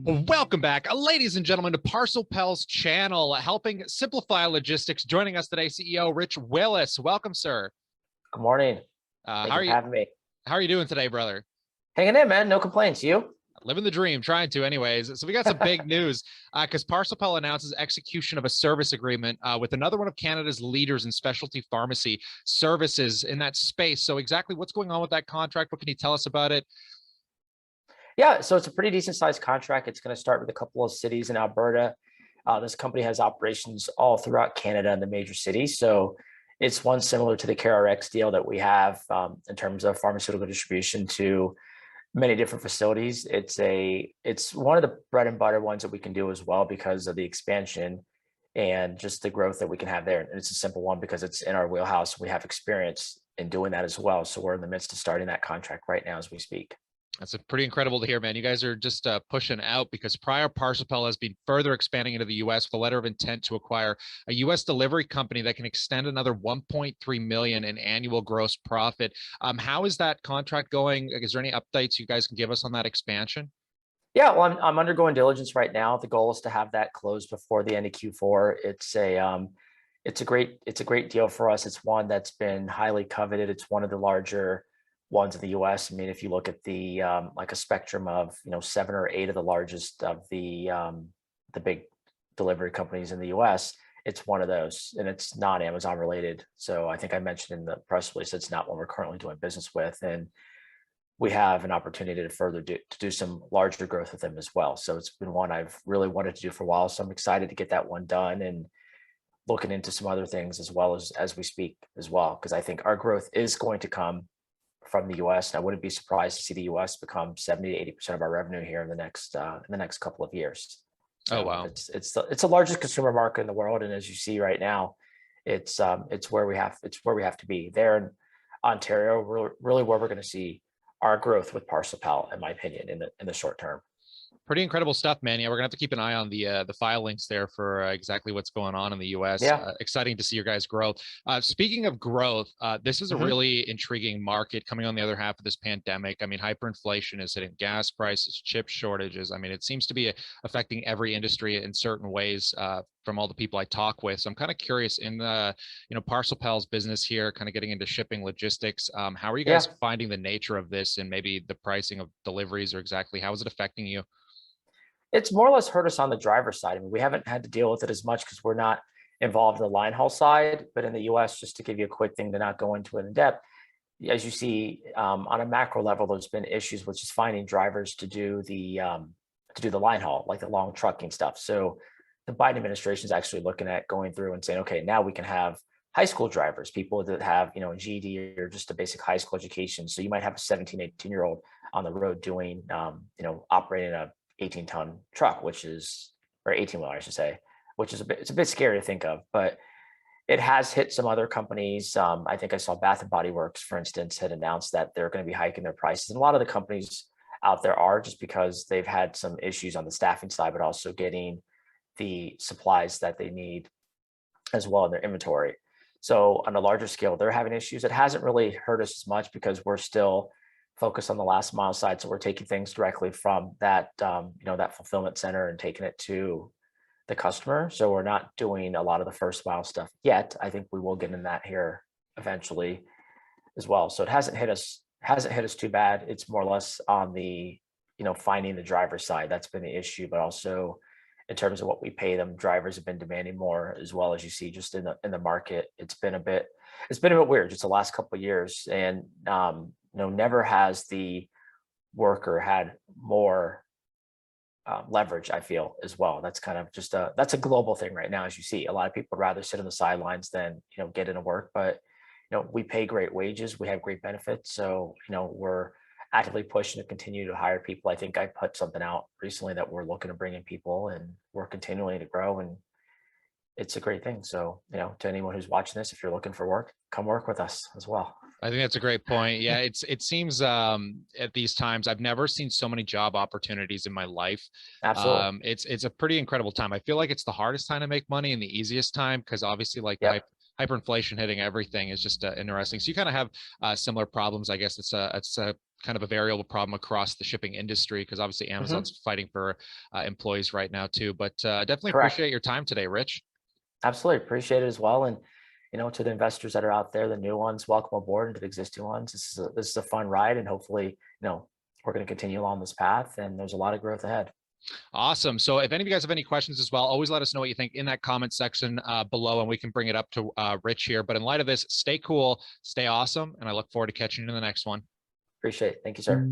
Welcome back, ladies and gentlemen, to ParcelPal's channel, helping simplify logistics. Joining us today, CEO Rich Willis. Welcome, sir. Good morning. How Thank you are for you? having me. How are you doing today, brother? Hanging in, man. No complaints. You? Living the dream, trying to, anyways. So we got some big news because ParcelPal announces execution of a service agreement with another one of Canada's leaders in specialty pharmacy services in that space. So exactly what's going on with that contract? What can you tell us about it? Yeah, so it's a pretty decent sized contract. It's going to start with a couple of cities in Alberta. This company has operations all throughout Canada and the major cities. So it's one similar to the CareRx deal that we have in terms of pharmaceutical distribution to many different facilities. It's one of the bread and butter ones that we can do as well because of the expansion and just the growth that we can have there. And it's a simple one because it's in our wheelhouse. We have experience in doing that as well. So we're in the midst of starting that contract right now as we speak. That's pretty incredible to hear, man. You guys are just pushing out because prior ParcelPal has been further expanding into the U.S. with a letter of intent to acquire a U.S. delivery company that can extend another 1.3 million in annual gross profit. How is that contract going? Is there any updates you guys can give us on that expansion? Yeah, well, I'm undergoing diligence right now. The goal is to have that closed before the end of Q4. It's a great deal for us. It's one that's been highly coveted. It's one of the larger ones in the US. I mean, if you look at the like a spectrum of 7 or 8 of the largest of the big delivery companies in the US, it's one of those, and it's not Amazon related. So I think I mentioned in the press release it's not one we're currently doing business with, and we have an opportunity to further do some larger growth with them as well. So it's been one I've really wanted to do for a while. So I'm excited to get that one done and looking into some other things as well as we speak as well, because I think our growth is going to come from the US. And I wouldn't be surprised to see the US become 70 to 80% of our revenue here in the next couple of years. Oh, So wow. it's the largest consumer market in the world. And as you see right now, it's where we have to be there in Ontario, really where we're going to see our growth with ParcelPal, in my opinion, in the short term. Pretty incredible stuff, man. Yeah, we're gonna have to keep an eye on the filings there for exactly what's going on in the U.S. Yeah. Exciting to see your guys' growth. Speaking of growth, this is a Mhm. really intriguing market coming on the other half of this pandemic. I mean, hyperinflation is hitting gas prices, chip shortages. I mean, it seems to be affecting every industry in certain ways. From all the people I talk with. So I'm kind of curious in the, ParcelPal's business here, kind of getting into shipping logistics. How are you Yeah. guys finding the nature of this and maybe the pricing of deliveries, or exactly how is it affecting you? It's more or less hurt us on the driver's side. I mean, we haven't had to deal with it as much because we're not involved in the line haul side. But in the US, just to give you a quick thing to not go into it in depth, as you see on a macro level, there's been issues with just finding drivers to do the line haul, like the long trucking stuff. So the Biden administration is actually looking at going through and saying, okay, now we can have high school drivers, people that have a GED or just a basic high school education. So you might have a 17, 18-year-old on the road doing operating a 18-ton truck, or 18-wheeler, I should say, which is it's a bit scary to think of, but it has hit some other companies. I think I saw Bath and Body Works, for instance, had announced that they're going to be hiking their prices. And a lot of the companies out there are, just because they've had some issues on the staffing side, but also getting the supplies that they need as well in their inventory. So on a larger scale, they're having issues. It hasn't really hurt us as much because we're still focused on the last mile side. So we're taking things directly from that, that fulfillment center and taking it to the customer. So we're not doing a lot of the first mile stuff yet. I think we will get in that here eventually as well. So it hasn't hit us too bad. It's more or less on the, finding the driver's side. That's been the issue, but also in terms of what we pay them, drivers have been demanding more as well. As you see just in the market. It's been a bit weird just the last couple of years. And never has the worker had more leverage, I feel, as well. That's kind of just that's a global thing right now. As you see, a lot of people would rather sit on the sidelines than get into work, but we pay great wages, we have great benefits, so we're actively pushing to continue to hire people. I think I put something out recently that we're looking to bring in people, and we're continuing to grow, and it's a great thing. So to anyone who's watching this, if you're looking for work, come work with us as well. I think that's a great point. Yeah, it seems at these times I've never seen so many job opportunities in my life. Absolutely. It's a pretty incredible time. I feel like it's the hardest time to make money and the easiest time because obviously like the Yep. hyperinflation hitting everything is just interesting. So you kind of have similar problems. I guess it's a kind of a variable problem across the shipping industry, because obviously Amazon's fighting for employees right now too. But definitely Correct. appreciate your time today, Rich. Absolutely. Appreciate it as well. And, to the investors that are out there, the new ones, welcome aboard, and to the existing ones. This is a fun ride, and hopefully, we're going to continue along this path, and there's a lot of growth ahead. Awesome. So if any of you guys have any questions as well, always let us know what you think in that comment section below, and we can bring it up to Rich here. But in light of this, stay cool, stay awesome, and I look forward to catching you in the next one. Appreciate it. Thank you, sir.